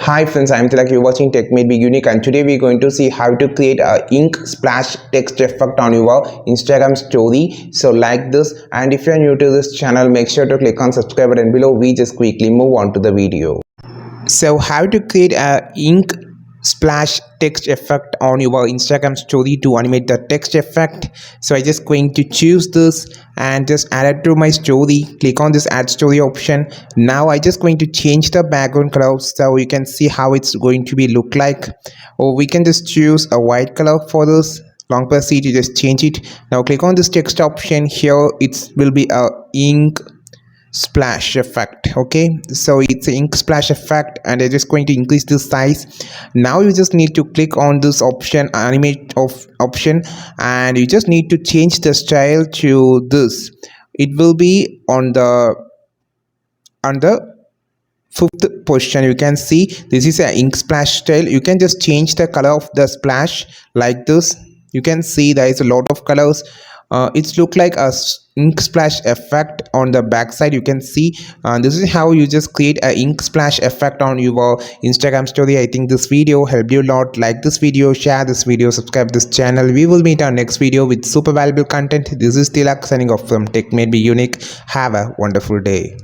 Hi friends, I'm Tilak. You're watching Tech Made Be Unique, and today we're going to see how to create a ink splash text effect on your Instagram story. So like this, and if you're new to this channel, make sure to click on subscribe button below. We just quickly move on to the video. So how to create a ink splash text effect on your Instagram story to animate the text effect. So I just going to choose this and just add it to my story. Click on this add story option. Now I just going to change the background color so you can see how it's going to be look like, or we can just choose a white color for this. Long press C to just change it. Now click on this text option. Here it will be a ink splash effect. Okay, so it's an ink splash effect, and I'm just going to increase the size. Now you just need to click on this option, animate of option, and you just need to change the style to this. It will be on the fifth position. You can see this is an ink splash style. You can just change the color of the splash like this. You can see there is a lot of colors. It's look like a ink splash effect on the back side. You can see this is how you just create a ink splash effect on your Instagram story. I think this video helped you a lot. Like this video, share this video, subscribe this channel. We will meet our next video with super valuable content. This is Tilak signing off from Tech Made Be Unique. Have a wonderful day.